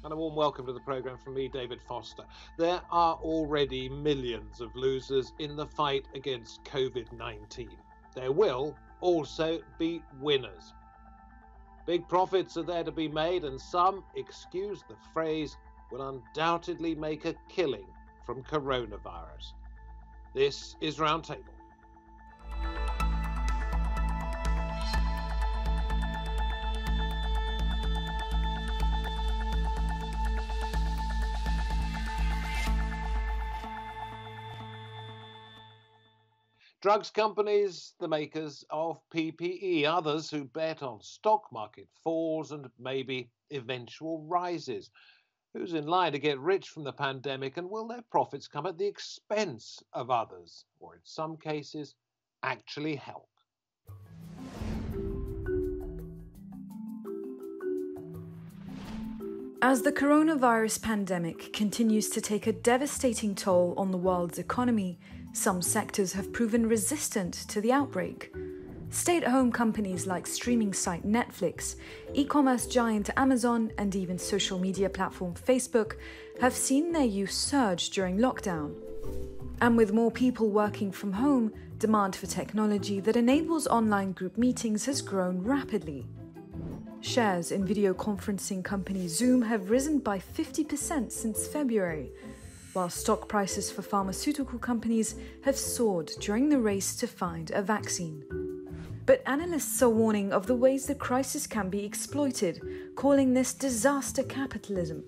And a warm welcome to the programme from me, David Foster. There are already millions of losers in the fight against COVID-19. There will also be winners. Big profits are there to be made, and some, excuse the phrase, will undoubtedly make a killing from coronavirus. This is Roundtable. Drugs companies, the makers of PPE, others who bet on stock market falls and maybe eventual rises. Who's in line to get rich from the pandemic, and will their profits come at the expense of others, or in some cases, actually help? As the coronavirus pandemic continues to take a devastating toll on the world's economy, some sectors have proven resistant to the outbreak. Stay-at-home companies like streaming site Netflix, e-commerce giant Amazon, and even social media platform Facebook have seen their use surge during lockdown. And with more people working from home, demand for technology that enables online group meetings has grown rapidly. Shares in video conferencing company Zoom have risen by 50% since February, while stock prices for pharmaceutical companies have soared during the race to find a vaccine. But analysts are warning of the ways the crisis can be exploited, calling this disaster capitalism.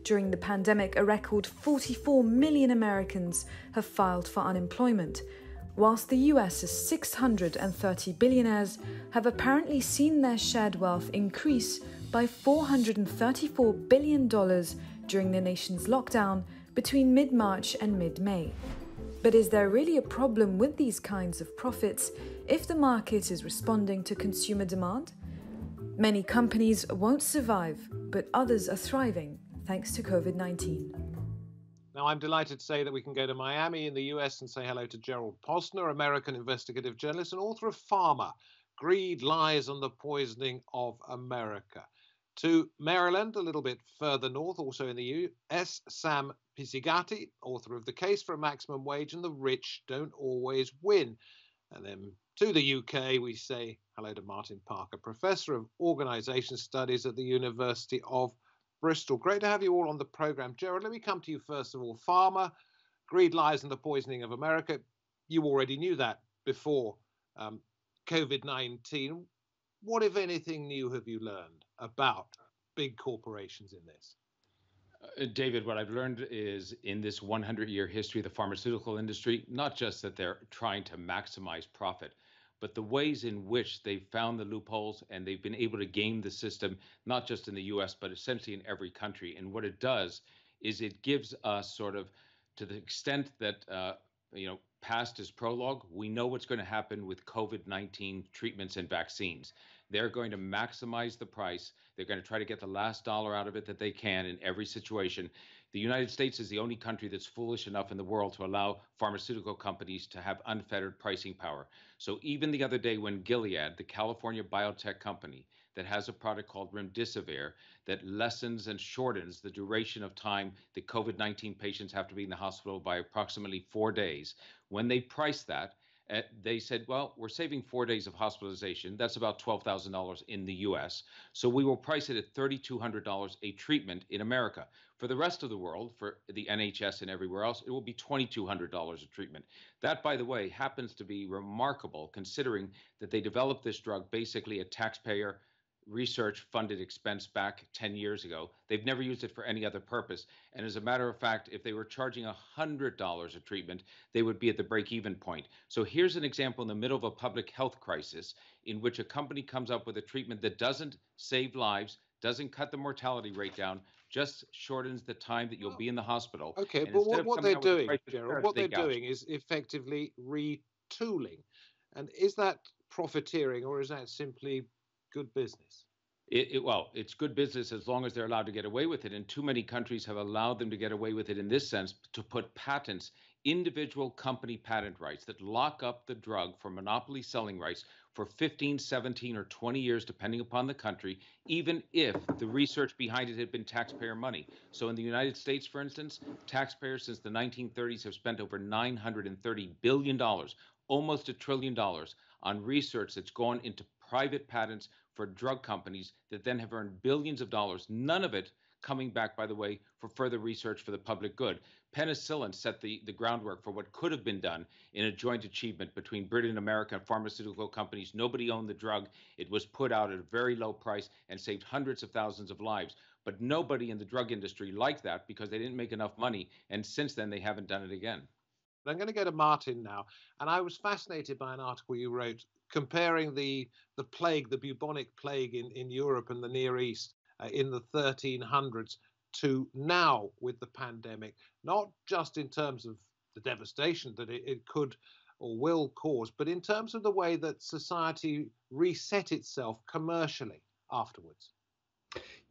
During the pandemic, a record 44 million Americans have filed for unemployment, whilst the US's 630 billionaires have apparently seen their shared wealth increase by $434 billion during the nation's lockdown between mid-March and mid-May. But is there really a problem with these kinds of profits if the market is responding to consumer demand? Many companies won't survive, but others are thriving thanks to COVID-19. Now, I'm delighted to say that we can go to Miami in the US and say hello to Gerald Posner, American investigative journalist and author of Pharma, Greed, Lies, and the Poisoning of America. To Maryland, a little bit further north, also in the US, Sam Pizzigati, author of The Case for a Maximum Wage and The Rich Don't Always Win. And then to the UK, we say hello to Martin Parker, Professor of Organisation Studies at the University of Bristol. Great to have you all on the programme. Gerald, let me come to you first of all. Pharma, Greed, Lies and the Poisoning of America. You already knew that before COVID-19. What, if anything, new have you learned about big corporations in this? David, what I've learned is in this 100-year history of the pharmaceutical industry, not just that they're trying to maximize profit, but the ways in which they've found the loopholes and they've been able to game the system, not just in the US, but essentially in every country. And what it does is it gives us sort of, to the extent that, past is prologue, we know what's going to happen with COVID-19 treatments and vaccines. They're going to maximize the price. They're going to try to get the last dollar out of it that they can in every situation. The United States is the only country that's foolish enough in the world to allow pharmaceutical companies to have unfettered pricing power. So even the other day when Gilead, the California biotech company that has a product called Remdesivir that lessens and shortens the duration of time that COVID-19 patients have to be in the hospital by approximately 4 days, when they priced that, they said, well, we're saving 4 days of hospitalization. That's about $12,000 in the US. So we will price it at $3,200 a treatment in America. For the rest of the world, for the NHS and everywhere else, it will be $2,200 a treatment. That, by the way, happens to be remarkable considering that they developed this drug basically at taxpayer research funded expense back 10 years ago. They've never used it for any other purpose. And as a matter of fact, if they were charging $100 a treatment, they would be at the break-even point. So here's an example in the middle of a public health crisis in which a company comes up with a treatment that doesn't save lives, doesn't cut the mortality rate down, just shortens the time that you'll be in the hospital. Okay, And but instead of what coming they're out with a doing, price of Gerald, fair, what they they're gouge. doing is effectively retooling. And is that profiteering, or is that simply good business? Well, it's good business as long as they're allowed to get away with it. And too many countries have allowed them to get away with it in this sense, to put patents individual company patent rights that lock up the drug for monopoly selling rights for 15, 17, or 20 years, depending upon the country, even if the research behind it had been taxpayer money. So in the United States, for instance, taxpayers since the 1930s have spent over $930 billion, almost $1 trillion, on research that's gone into private patents for drug companies that then have earned billions of dollars, none of it coming back, by the way, for further research for the public good. Penicillin set the groundwork for what could have been done in a joint achievement between Britain and American pharmaceutical companies. Nobody owned the drug. It was put out at a very low price and saved hundreds of thousands of lives. But nobody in the drug industry liked that because they didn't make enough money. And since then, they haven't done it again. I'm going to go to Martin now. And I was fascinated by an article you wrote comparing the plague, the bubonic plague in Europe and the Near East in the 1300s to now with the pandemic, not just in terms of the devastation that it could or will cause, but in terms of the way that society reset itself commercially afterwards.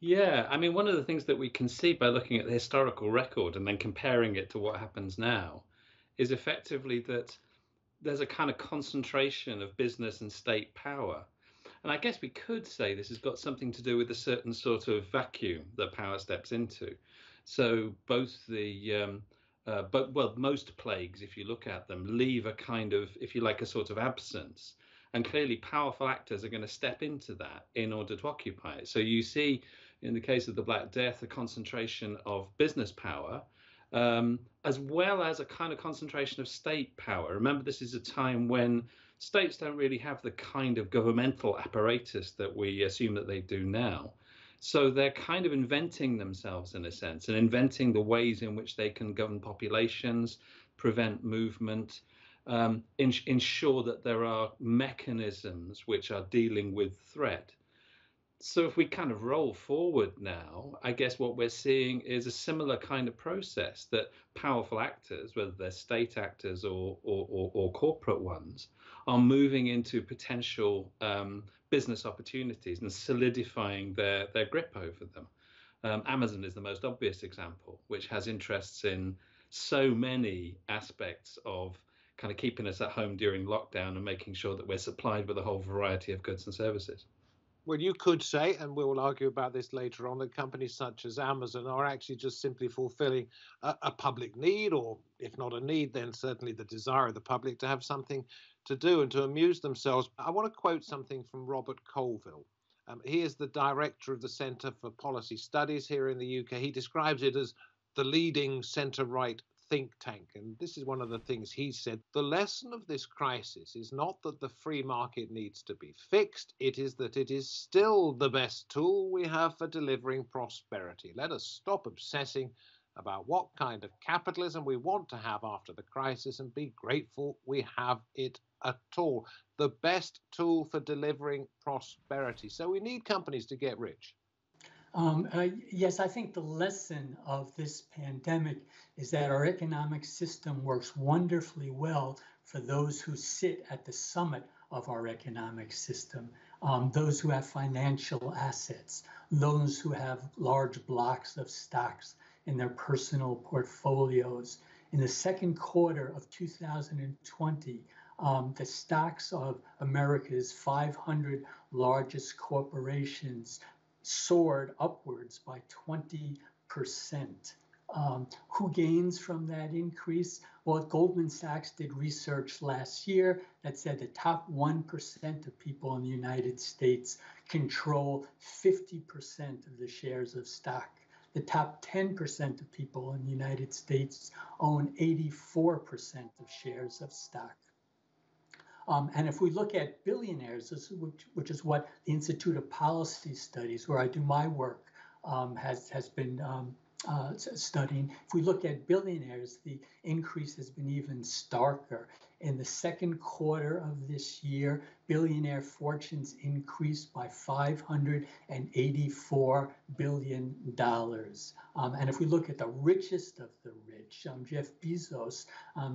Yeah, I mean, one of the things that we can see by looking at the historical record and then comparing it to what happens now is effectively that there's a kind of concentration of business and state power. And I guess we could say this has got something to do with a certain sort of vacuum that power steps into. So both most plagues, if you look at them, leave a kind of, if you like, a sort of absence. And clearly powerful actors are going to step into that in order to occupy it. So you see, in the case of the Black Death, a concentration of business power, as well as a kind of concentration of state power. Remember, this is a time when states don't really have the kind of governmental apparatus that we assume that they do now. So they're kind of inventing themselves in a sense and inventing the ways in which they can govern populations, prevent movement, ensure that there are mechanisms which are dealing with threat. So if we kind of roll forward now, I guess what we're seeing is a similar kind of process that powerful actors, whether they're state actors or corporate ones, are moving into potential business opportunities and solidifying their grip over them. Amazon is the most obvious example, which has interests in so many aspects of kind of keeping us at home during lockdown and making sure that we're supplied with a whole variety of goods and services. Well, you could say, and we will argue about this later on, that companies such as Amazon are actually just simply fulfilling a public need, or if not a need, then certainly the desire of the public to have something to do and to amuse themselves. I want to quote something from Robert Colville. He is the director of the Centre for Policy Studies here in the UK. He describes it as the leading centre-right think tank. And this is one of the things he said. The lesson of this crisis is not that the free market needs to be fixed. It is that it is still the best tool we have for delivering prosperity. Let us stop obsessing about what kind of capitalism we want to have after the crisis and be grateful we have it at all. The best tool for delivering prosperity. So we need companies to get rich. Yes, I think the lesson of this pandemic is that our economic system works wonderfully well for those who sit at the summit of our economic system, those who have financial assets, those who have large blocks of stocks in their personal portfolios. In the second quarter of 2020, the stocks of America's 500 largest corporations soared upwards by 20%. Who gains from that increase? Well, Goldman Sachs did research last year that said the top 1% of people in the United States control 50% of the shares of stock. The top 10% of people in the United States own 84% of shares of stock. And if we look at billionaires, which is what the Institute of Policy Studies, where I do my work, has been studying. If we look at billionaires, the increase has been even starker. In the second quarter of this year, billionaire fortunes increased by $584 billion. And if we look at the richest of the rich, Jeff Bezos,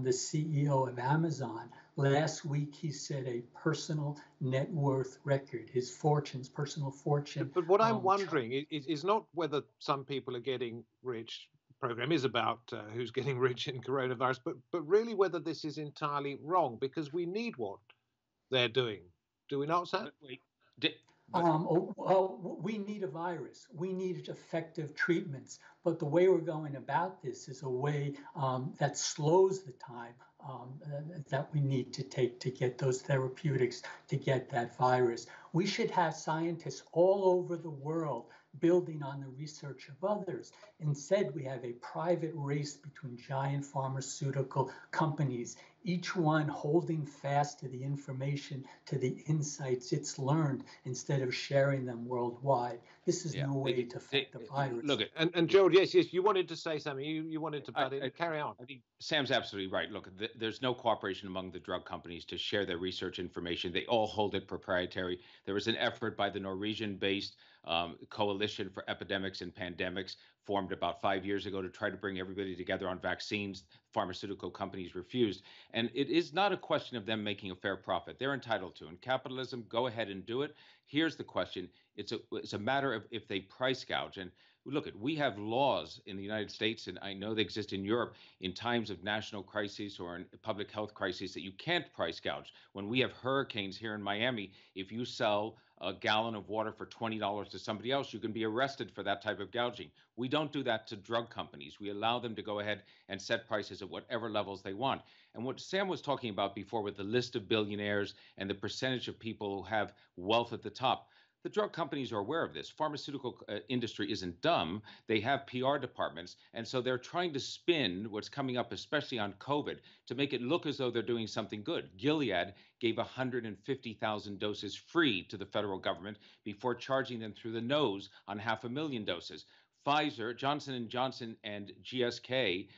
the CEO of Amazon, last week he set a personal net worth record, his personal fortune. But what I'm wondering is not whether some people are getting rich, program is about who's getting rich in coronavirus, but really whether this is entirely wrong, because we need what they're doing. Do we not, Sam? Wait, well, we need a virus. We need effective treatments. But the way we're going about this is a way that slows the time that we need to take to get those therapeutics, to get that virus. We should have scientists all over the world building on the research of others. Instead, we have a private race between giant pharmaceutical companies, each one holding fast to the information, to the insights it's learned, instead of sharing them worldwide. This is no way to fight the virus. Look, and Gerald, yes, you wanted to say something. You wanted to butt in. Carry on. I think Sam's absolutely right. Look, there's no cooperation among the drug companies to share their research information. They all hold it proprietary. There was an effort by the Norwegian-based Coalition for Epidemics and Pandemics, formed about 5 years ago, to try to bring everybody together on vaccines. Pharmaceutical companies refused. And it is not a question of them making a fair profit. They're entitled to. In capitalism, go ahead and do it. Here's the question. It's a matter of if they price gouge. And look, we have laws in the United States, and I know they exist in Europe, in times of national crises or in public health crises, that you can't price gouge. When we have hurricanes here in Miami, if you sell a gallon of water for $20 to somebody else, you can be arrested for that type of gouging. We don't do that to drug companies. We allow them to go ahead and set prices at whatever levels they want. And what Sam was talking about before with the list of billionaires and the percentage of people who have wealth at the top, the drug companies are aware of this. Pharmaceutical industry isn't dumb. They have PR departments. And so they're trying to spin what's coming up, especially on COVID, to make it look as though they're doing something good. Gilead gave 150,000 doses free to the federal government before charging them through the nose on 500,000 doses. Pfizer, Johnson & Johnson, and GSK,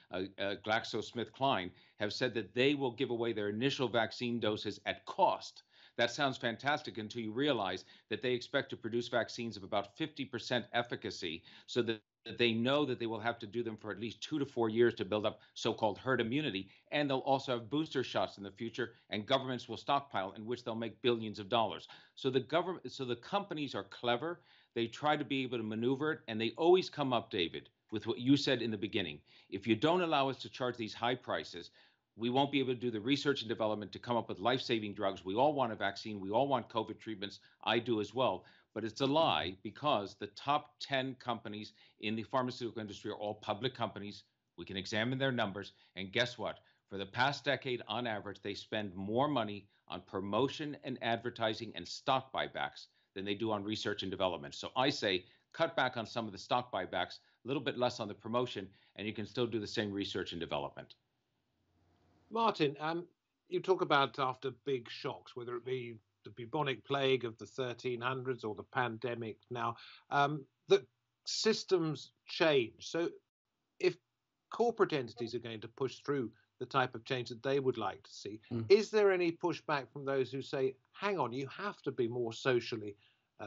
GlaxoSmithKline, have said that they will give away their initial vaccine doses at cost. That sounds fantastic until you realize that they expect to produce vaccines of about 50% efficacy, so that they know that they will have to do them for at least 2 to 4 years to build up so-called herd immunity. And they'll also have booster shots in the future, and governments will stockpile, in which they'll make billions of dollars. So the companies are clever. They try to be able to maneuver it, and they always come up, David, with what you said in the beginning. If you don't allow us to charge these high prices, we won't be able to do the research and development to come up with life-saving drugs. We all want a vaccine. We all want COVID treatments. I do as well. But it's a lie, because the top 10 companies in the pharmaceutical industry are all public companies. We can examine their numbers. And guess what? For the past decade, on average, they spend more money on promotion and advertising and stock buybacks than they do on research and development. So I say cut back on some of the stock buybacks, a little bit less on the promotion, and you can still do the same research and development. Martin, you talk about after big shocks, whether it be the bubonic plague of the 1300s or the pandemic now, that systems change. So if corporate entities are going to push through the type of change that they would like to see, is there any pushback from those who say, hang on, you have to be more socially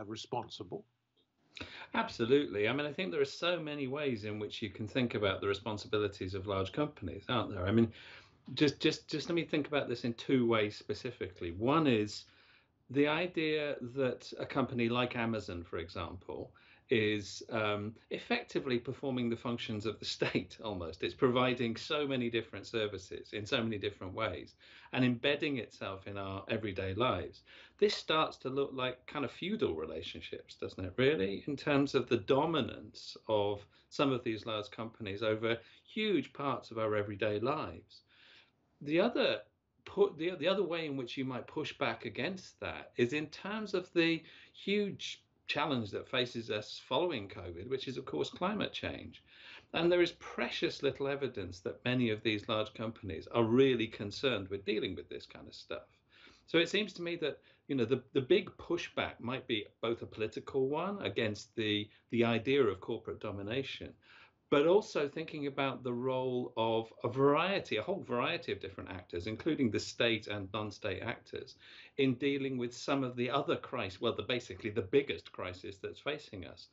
responsible? Absolutely. I mean, I think there are so many ways in which you can think about the responsibilities of large companies, aren't there? I mean, just let me think about this in two ways specifically. One is the idea that a company like Amazon, for example, is effectively performing the functions of the state almost. It's providing so many different services in so many different ways and embedding itself in our everyday lives. This starts to look like kind of feudal relationships, doesn't it, really, in terms of the dominance of some of these large companies over huge parts of our everyday lives. The other way in which you might push back against that is in terms of the huge challenge that faces us following COVID, which is, of course, climate change. And there is precious little evidence that many of these large companies are really concerned with dealing with this kind of stuff. So it seems to me that, you know, the big pushback might be both a political one against the idea of corporate domination, but also thinking about the role of a whole variety of different actors, including the state and non-state actors, in dealing with some of the other crises, basically the biggest crisis that's facing us.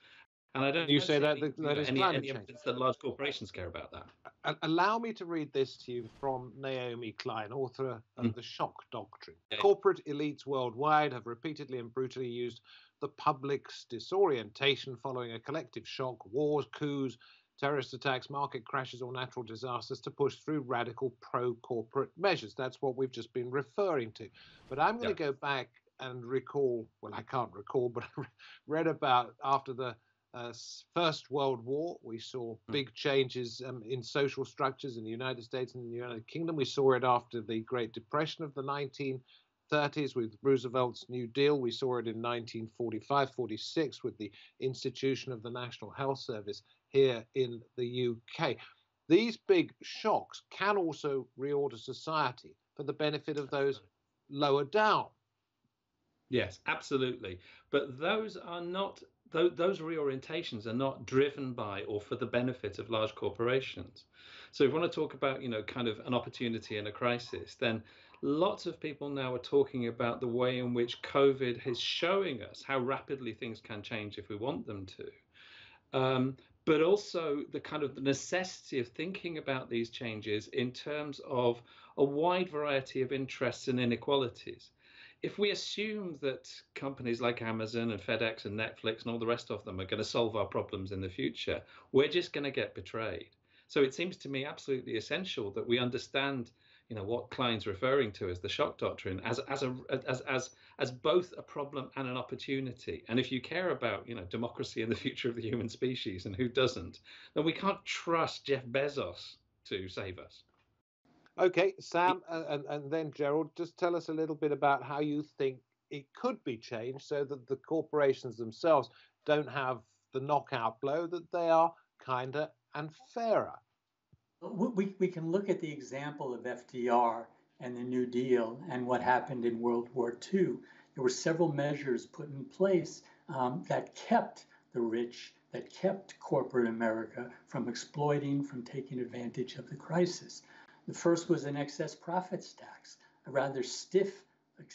And I don't you say that is any evidence that large corporations care about that. Allow me to read this to you from Naomi Klein, author of The Shock Doctrine. Yeah. Corporate elites worldwide have repeatedly and brutally used the public's disorientation following a collective shock, wars, coups, terrorist attacks, market crashes, or natural disasters to push through radical pro-corporate measures. That's what we've just been referring to. But I'm going to go back and recall, well, I can't recall, but I read about after the First World War, we saw big changes in social structures in the United States and the United Kingdom. We saw it after the Great Depression of the 1930s with Roosevelt's New Deal. We saw it in 1945-46 with the institution of the National Health Service here in the UK. These big shocks can also reorder society for the benefit of those lower down. Yes, absolutely. But those are not, those reorientations are not driven by or for the benefit of large corporations. So if we want to talk about, kind of an opportunity and a crisis, then lots of people now are talking about the way in which COVID is showing us how rapidly things can change if we want them to. But also the kind of the necessity of thinking about these changes in terms of a wide variety of interests and inequalities. If we assume that companies like Amazon and FedEx and Netflix and all the rest of them are going to solve our problems in the future, we're just going to get betrayed. So it seems to me absolutely essential that we understand, what Klein's referring to as the shock doctrine as both a problem and an opportunity. And if you care about, democracy and the future of the human species, and who doesn't, then we can't trust Jeff Bezos to save us. Okay, Sam, and then Gerald, just tell us a little bit about how you think it could be changed so that the corporations themselves don't have the knockout blow, that they are kinder and fairer. We can look at the example of FDR and the New Deal and what happened in World War II. There were several measures put in place that kept the rich, that kept corporate America from exploiting, from taking advantage of the crisis. The first was an excess profits tax, a rather stiff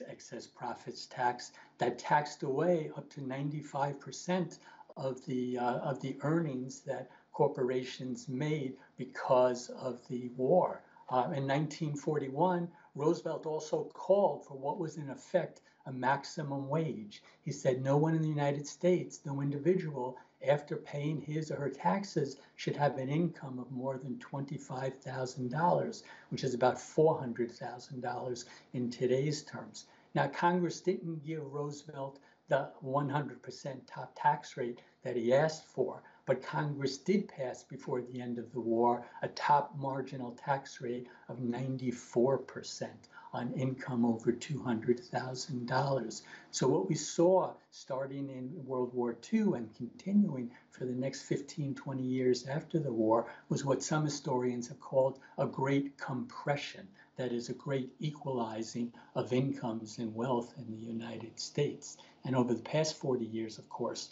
excess profits tax that taxed away up to 95% of the earnings that corporations made because of the war. In 1941, Roosevelt also called for what was in effect a maximum wage. He said no one in the United States, no individual, after paying his or her taxes, should have an income of more than $25,000, which is about $400,000 in today's terms. Now, Congress didn't give Roosevelt the 100% top tax rate that he asked for, but Congress did pass before the end of the war a top marginal tax rate of 94% on income over $200,000. So what we saw starting in World War II and continuing for the next 15, 20 years after the war was what some historians have called a great compression. That is a great equalizing of incomes and wealth in the United States. And over the past 40 years, of course,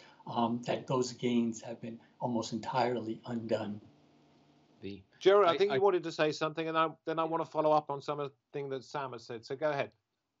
that those gains have been almost entirely undone. Gerald, I think you wanted to say something, and then I want to follow up on something that Sam has said. So go ahead.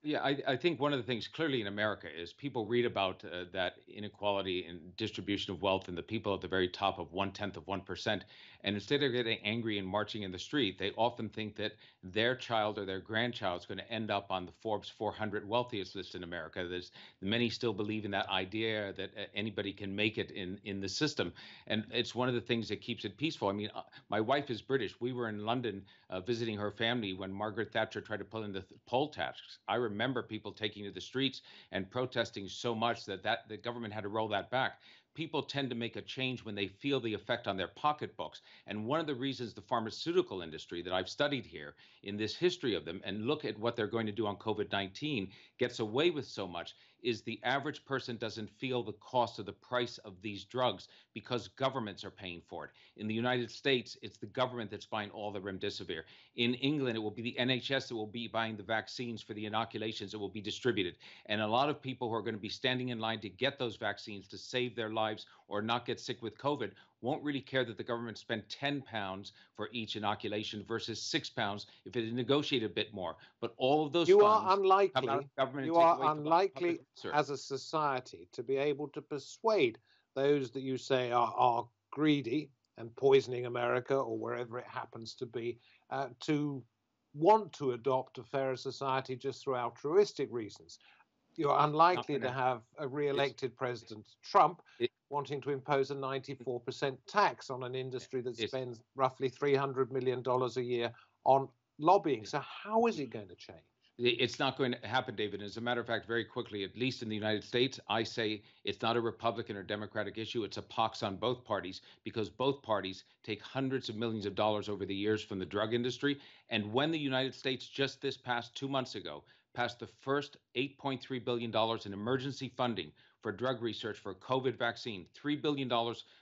Yeah, I think one of the things clearly in America is people read about that inequality in distribution of wealth and the people at the very top of 0.1%. And instead of getting angry and marching in the street, they often think that their child or their grandchild is going to end up on the Forbes 400 wealthiest list in America. There's many still believe in that idea that anybody can make it in the system. And it's one of the things that keeps it peaceful. I mean, my wife is British. We were in London visiting her family when Margaret Thatcher tried to pull in the poll tax. I remember people taking to the streets and protesting so much that the government had to roll that back. People tend to make a change when they feel the effect on their pocketbooks. And one of the reasons the pharmaceutical industry that I've studied here in this history of them and look at what they're going to do on COVID-19 gets away with so much is the average person doesn't feel the cost of the price of these drugs because governments are paying for it. In the United States, it's the government that's buying all the remdesivir. In England, it will be the NHS that will be buying the vaccines for the inoculations that will be distributed. And a lot of people who are going to be standing in line to get those vaccines to save their lives or not get sick with COVID won't really care that the government spent £10 for each inoculation versus £6 if it had negotiated a bit more. But all of those you funds are unlikely. You are unlikely as a society to be able to persuade those that you say are greedy and poisoning America or wherever it happens to be to want to adopt a fairer society just through altruistic reasons. You're unlikely to have a re-elected President Trump wanting to impose a 94% tax on an industry that spends roughly $300 million a year on lobbying. So how is it going to change? It's not going to happen, David. As a matter of fact, very quickly, at least in the United States, I say it's not a Republican or Democratic issue. It's a pox on both parties, because both parties take hundreds of millions of dollars over the years from the drug industry. And when the United States just this past 2 months ago passed the first $8.3 billion in emergency funding for drug research for a COVID vaccine, $3 billion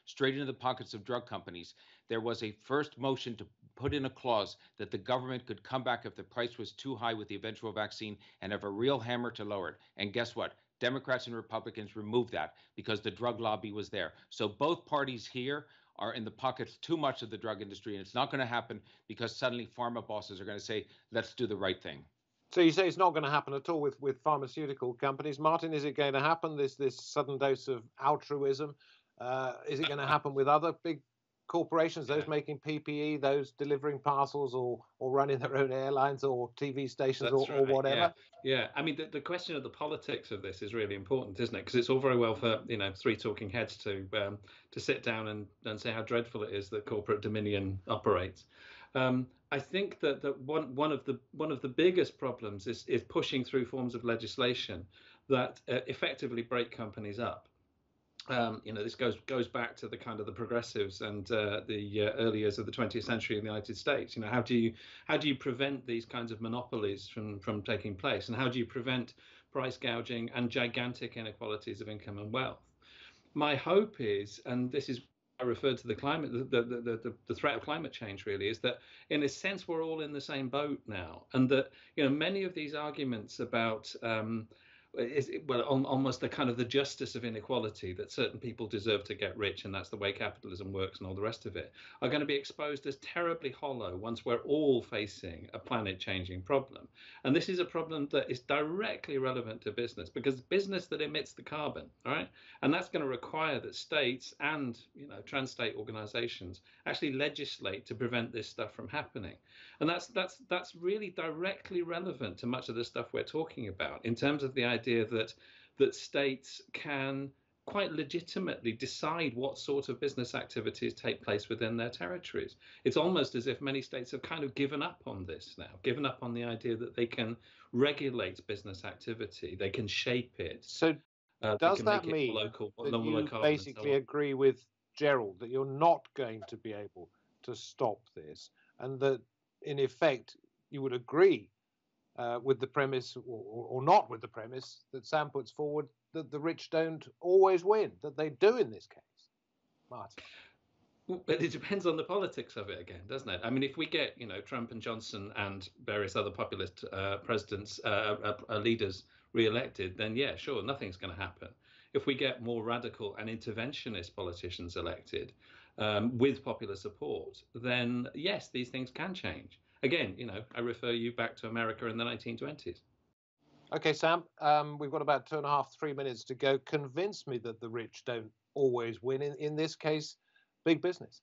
straight into the pockets of drug companies, there was a first motion to put in a clause that the government could come back if the price was too high with the eventual vaccine and have a real hammer to lower it. And guess what? Democrats and Republicans removed that because the drug lobby was there. So both parties here are in the pockets too much of the drug industry, and it's not going to happen because suddenly pharma bosses are going to say, let's do the right thing. So you say it's not going to happen at all with pharmaceutical companies. Martin, is it going to happen, this sudden dose of altruism? Is it going to happen with other big corporations, those making PPE, those delivering parcels or running their own airlines or TV stations or whatever? Yeah. I mean, the question of the politics of this is really important, isn't it? Because it's all very well for, three talking heads to sit down and say how dreadful it is that corporate dominion operates. I think that one of the biggest problems is pushing through forms of legislation that effectively break companies up. This goes back to the kind of the progressives and the early years of the 20th century in the United States. How do you prevent these kinds of monopolies from taking place, and how do you prevent price gouging and gigantic inequalities of income and wealth? My hope is, and this is, I referred to the climate, the threat of climate change really, is that in a sense we're all in the same boat now, and that many of these arguments about almost the kind of the justice of inequality, that certain people deserve to get rich and that's the way capitalism works and all the rest of it, are going to be exposed as terribly hollow once we're all facing a planet changing problem. And this is a problem that is directly relevant to business, because business that emits the carbon, all right? And that's going to require that states and trans-state organizations actually legislate to prevent this stuff from happening. And that's really directly relevant to much of the stuff we're talking about, in terms of the idea that states can quite legitimately decide what sort of business activities take place within their territories. It's almost as if many states have kind of given up on this now, given up on the idea that they can regulate business activity, they can shape it. So does that mean that you basically agree with Gerald that you're not going to be able to stop this, and that in effect you would agree with the premise, or not with the premise, that Sam puts forward, that the rich don't always win, that they do in this case? Martin? But it depends on the politics of it again, doesn't it? I mean, if we get, Trump and Johnson and various other populist presidents, leaders re-elected, then yeah, sure, nothing's going to happen. If we get more radical and interventionist politicians elected with popular support, then yes, these things can change. Again, I refer you back to America in the 1920s. Okay, Sam, we've got about 3 minutes to go. Convince me that the rich don't always win. In this case, big business.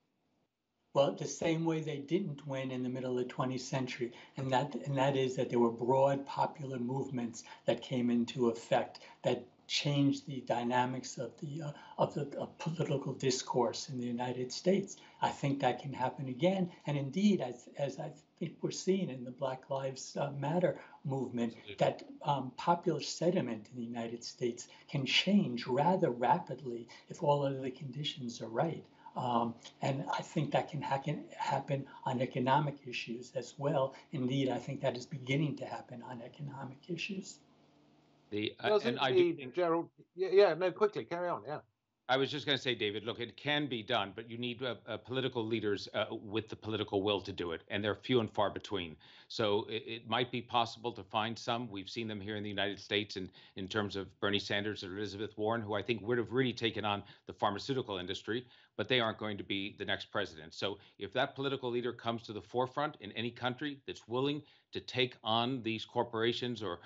Well, the same way they didn't win in the middle of the 20th century, and that is that there were broad popular movements that came into effect that changed the dynamics of the political discourse in the United States. I think that can happen again, and indeed, as I think we're seeing in the Black Lives Matter movement, that popular sentiment in the United States can change rather rapidly if all of the conditions are right. And I think that can happen on economic issues as well. Indeed, I think that is beginning to happen on economic issues. Gerald, yeah, no, quickly, carry on, yeah. I was just going to say, David, look, it can be done, but you need political leaders with the political will to do it, and they're few and far between. So it might be possible to find some. We've seen them here in the United States in terms of Bernie Sanders or Elizabeth Warren, who I think would have really taken on the pharmaceutical industry, but they aren't going to be the next president. So if that political leader comes to the forefront in any country that's willing to take on these corporations or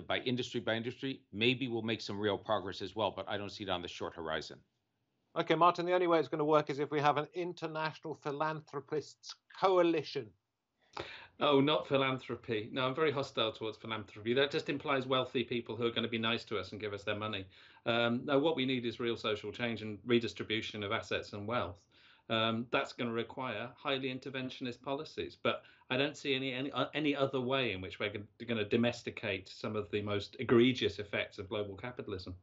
by industry, maybe we'll make some real progress as well, but I don't see it on the short horizon. Okay, Martin, the only way it's going to work is if we have an international philanthropists coalition. Oh, not philanthropy. No, I'm very hostile towards philanthropy. That just implies wealthy people who are going to be nice to us and give us their money. No, what we need is real social change and redistribution of assets and wealth. That's going to require highly interventionist policies. But I don't see any other way in which we're going to domesticate some of the most egregious effects of global capitalism.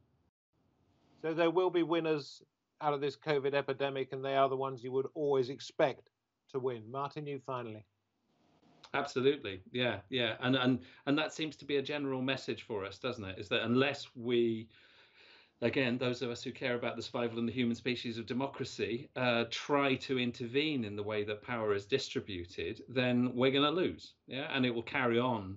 So there will be winners out of this COVID epidemic, and they are the ones you would always expect to win. Martin, you finally. Absolutely, yeah, and that seems to be a general message for us, doesn't it? Is that unless we, again, those of us who care about the survival of the human species of democracy, try to intervene in the way that power is distributed, then we're going to lose, yeah, and it will carry on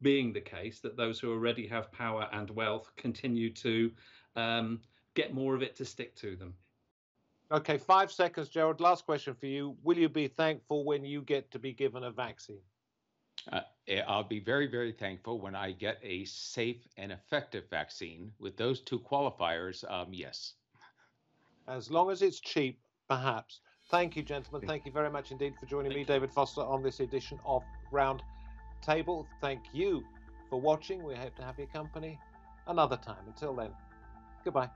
being the case that those who already have power and wealth continue to get more of it to stick to them. Okay, 5 seconds, Gerald. Last question for you. Will you be thankful when you get to be given a vaccine? I'll be very, very thankful when I get a safe and effective vaccine. With those two qualifiers, yes. As long as it's cheap, perhaps. Thank you, gentlemen. Thank you very much indeed for joining me, David Foster, on this edition of Round Table. Thank you for watching. We hope to have your company another time. Until then, goodbye.